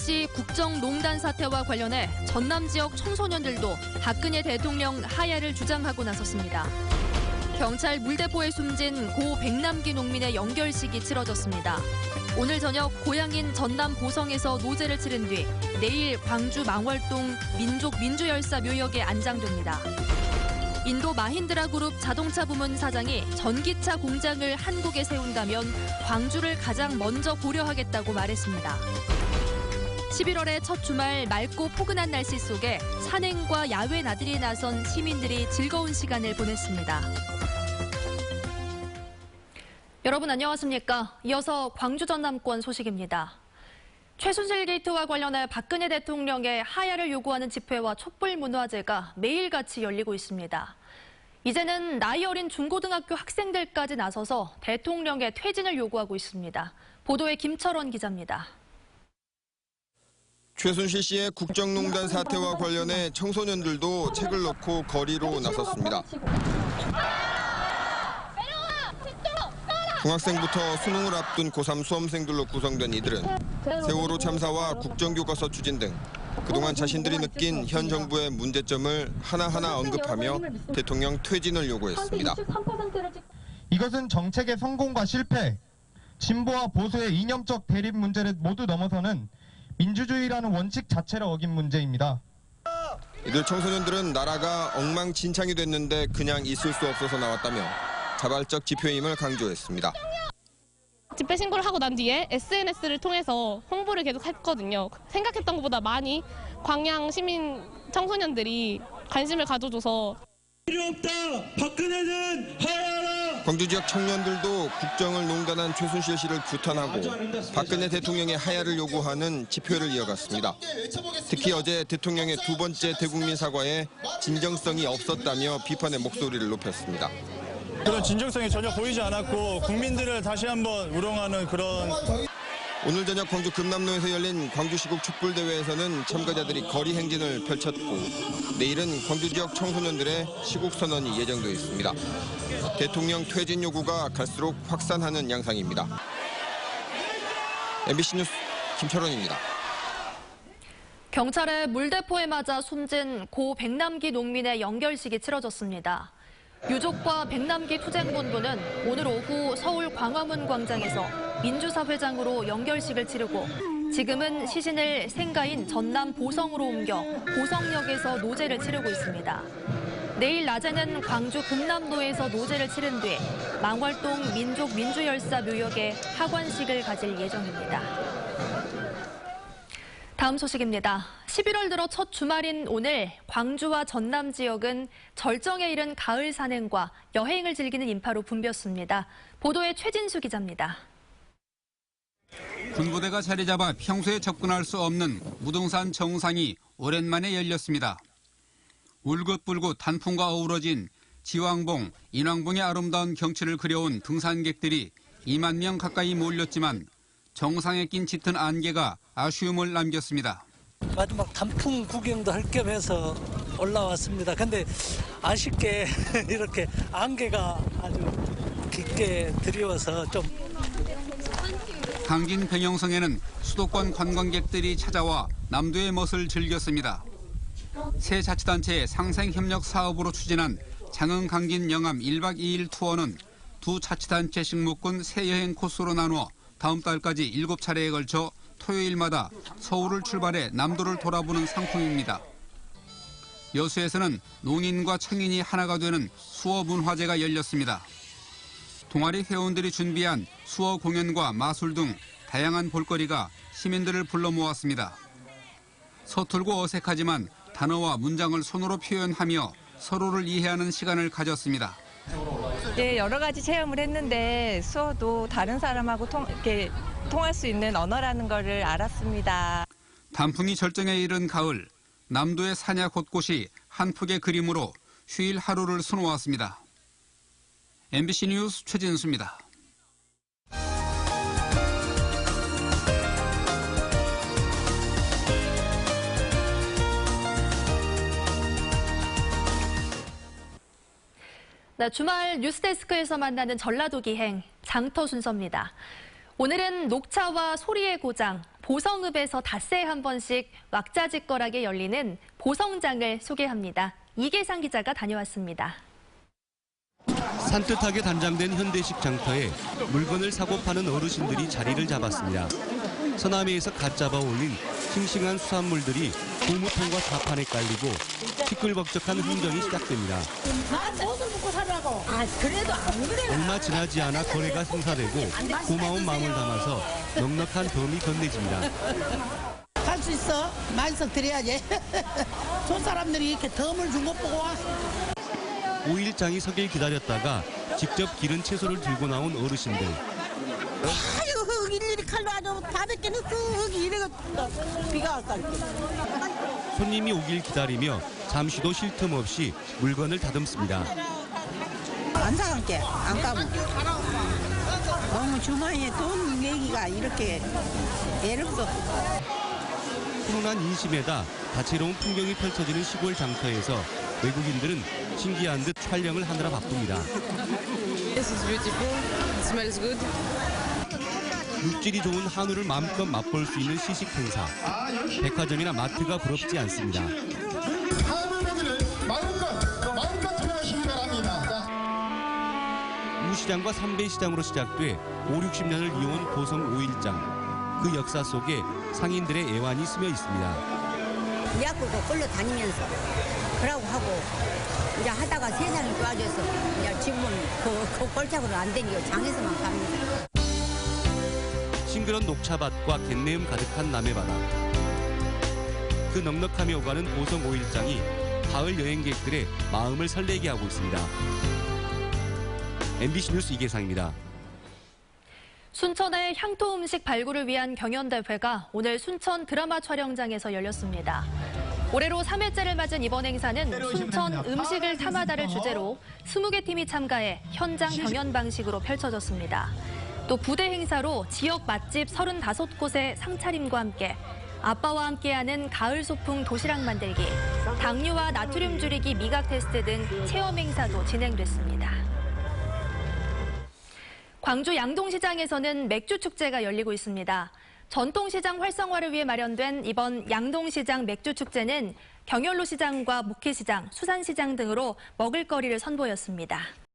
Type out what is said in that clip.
최순실씨 국정농단 사태와 관련해 전남 지역 청소년들도 박근혜 대통령 하야를 주장하고 나섰습니다. 경찰 물대포에 숨진 고 백남기 농민의 영결식이 치러졌습니다. 오늘 저녁 고향인 전남 보성에서 노제를 치른 뒤 내일 광주 망월동 민족민주열사 묘역에 안장됩니다. 인도 마힌드라 그룹 자동차 부문 사장이 전기차 공장을 한국에 세운다면 광주를 가장 먼저 고려하겠다고 말했습니다. 11월의 첫 주말 맑고 포근한 날씨 속에 산행과 야외 나들이에 나선 시민들이 즐거운 시간을 보냈습니다. 여러분 안녕하십니까? 이어서 광주 전남권 소식입니다. 최순실 게이트와 관련해 박근혜 대통령의 하야를 요구하는 집회와 촛불 문화제가 매일같이 열리고 있습니다. 이제는 나이 어린 중고등학교 학생들까지 나서서 대통령의 퇴진을 요구하고 있습니다. 보도에 김철원 기자입니다. 최순실 씨의 국정농단 사태와 관련해 청소년들도 책을 놓고 거리로 나섰습니다. 중학생부터 수능을 앞둔 고3 수험생들로 구성된 이들은 세월호 참사와 국정교과서 추진 등 그동안 자신들이 느낀 현 정부의 문제점을 하나하나 언급하며 대통령 퇴진을 요구했습니다. 이것은 정책의 성공과 실패, 진보와 보수의 이념적 대립 문제를 모두 넘어서는 민주주의라는 원칙 자체를 어긴 문제입니다. 이들 청소년들은 나라가 엉망진창이 됐는데 그냥 있을 수 없어서 나왔다며 자발적 집회임을 강조했습니다. 집회 신고를 하고 난 뒤에 SNS를 통해서 홍보를 계속 했거든요. 생각했던 것보다 많이 광양 시민 청소년들이 관심을 가져줘서 필요 없다. 박근혜는 하야하라. 광주 지역 청년들도 국정을 농단한 최순실 씨를 규탄하고 박근혜 대통령의 하야를 요구하는 집회를 이어갔습니다. 특히 어제 대통령의 두 번째 대국민 사과에 진정성이 없었다며 비판의 목소리를 높였습니다. 그런 진정성이 전혀 보이지 않았고 국민들을 다시 한번 우롱하는 그런. 오늘 저녁 광주 금남로에서 열린 광주시국 촛불대회에서는 참가자들이 거리 행진을 펼쳤고 내일은 광주 지역 청소년들의 시국 선언이 예정돼 있습니다. 대통령 퇴진 요구가 갈수록 확산하는 양상입니다. MBC 뉴스 김철원입니다. 경찰의 물대포에 맞아 숨진 고 백남기 농민의 영결식이 치러졌습니다. 유족과 백남기 투쟁본부는 오늘 오후 서울 광화문 광장에서 민주사회장으로 영결식을 치르고 지금은 시신을 생가인 전남 보성으로 옮겨 보성역에서 노제를 치르고 있습니다. 내일 낮에는 광주 금남로에서 노제를 치른 뒤 망월동 민족민주열사 묘역에 하관식을 가질 예정입니다. 다음 소식입니다. 11월 들어 첫 주말인 오늘 광주와 전남 지역은 절정에 이른 가을 산행과 여행을 즐기는 인파로 붐볐습니다. 보도에 최진수 기자입니다. 군부대가 자리 잡아 평소에 접근할 수 없는 무등산 정상이 오랜만에 열렸습니다. 울긋불긋 단풍과 어우러진 지왕봉, 인왕봉의 아름다운 경치를 그려온 등산객들이 2만 명 가까이 몰렸지만 정상에 낀 짙은 안개가 아쉬움을 남겼습니다. 마지막 단풍 구경도 할 겸 해서 올라왔습니다. 근데 아쉽게 이렇게 안개가 아주 깊게 드리워서 좀. 강진 백영성에는 수도권 관광객들이 찾아와 남도의 멋을 즐겼습니다. 새 자치단체의 상생협력 사업으로 추진한 장흥 강진 영암 1박 2일 투어는 두 자치단체씩 묶은 새 여행 코스로 나누어 다음 달까지 7차례에 걸쳐 토요일마다 서울을 출발해 남도를 돌아보는 상품입니다. 여수에서는 농인과 청인이 하나가 되는 수어 문화제가 열렸습니다. 동아리 회원들이 준비한 수어 공연과 마술 등 다양한 볼거리가 시민들을 불러 모았습니다. 서툴고 어색하지만 단어와 문장을 손으로 표현하며 서로를 이해하는 시간을 가졌습니다. 네, 여러 가지 체험을 했는데 수어도 다른 사람하고 이렇게 통할 수 있는 언어라는 것을 알았습니다. 단풍이 절정에 이른 가을, 남도의 산야 곳곳이 한 폭의 그림으로 휴일 하루를 수놓았습니다. MBC 뉴스 최진수입니다. 네, 주말 뉴스데스크에서 만나는 전라도 기행 장터 순서입니다. 오늘은 녹차와 소리의 고장, 보성읍에서 닷새에 한 번씩 왁자지껄하게 열리는 보성장을 소개합니다. 이계상 기자가 다녀왔습니다. 산뜻하게 단장된 현대식 장터에 물건을 사고 파는 어르신들이 자리를 잡았습니다. 서남해에서 갓 잡아 올린 싱싱한 수산물들이 고무통과 사판에 깔리고 시끌벅적한 흥정이 시작됩니다. 옷을 입고 살라고. 그래도 안 그래. 얼마 지나지 않아 거래가 성사되고 고마운 마음을 담아서 넉넉한 덤이 건네집니다. 할 수 있어. 만석 드려야지. 저 사람들이 이렇게 덤을 준 것 보고 와. 5일장이 서길 기다렸다가 직접 기른 채소를 들고 나온 어르신들. 아유, 일일이 칼로 아주 바베큐 넣고 이래가 비가 왔다. 손님이 오길 기다리며 잠시도 쉴 틈 없이 물건을 다듬습니다. 안 사갈게. 안 가면. 너무 주머니에 돈 내기가 이렇게 애롭고. 훈훈한 인심에다 다채로운 풍경이 펼쳐지는 시골 장터에서 외국인들은 신기한 듯 촬영을 하느라 바쁩니다. This is beautiful. It smells good. 육질이 좋은 한우를 마음껏 맛볼 수 있는 시식 행사. 백화점이나 마트가 부럽지 않습니다. 한우 고기를 마음껏 투자하시기 바랍니다. 우시장과 삼배시장으로 시작돼 5, 60년을 이어온 보성 5일장. 그 역사 속에 상인들의 애환이 스며 있습니다. 약국을 끌려다니면서 그러고 하고 이제 하다가 세상이 좋아져서 이제 지금은 그 골짜기로 안 다니고 장에서만 갑니다. 싱그런 녹차밭과 갯내음 가득한 남해바다. 그 넉넉함이 오가는 보성 5일장이 가을 여행객들의 마음을 설레게 하고 있습니다. MBC 뉴스 이계상입니다. 순천의 향토 음식 발굴을 위한 경연대회가 오늘 순천 드라마 촬영장에서 열렸습니다. 올해로 3회째를 맞은 이번 행사는 순천 음식을 탐하다를 주제로 20개 팀이 참가해 현장 경연 방식으로 펼쳐졌습니다. 또 부대 행사로 지역 맛집 35곳의 상차림과 함께 아빠와 함께하는 가을 소풍 도시락 만들기, 당뇨와 나트륨 줄이기 미각 테스트 등 체험 행사도 진행됐습니다. 광주 양동시장에서는 맥주 축제가 열리고 있습니다. 전통시장 활성화를 위해 마련된 이번 양동시장 맥주축제는 경연로 시장과 목회시장, 수산시장 등으로 먹을거리를 선보였습니다.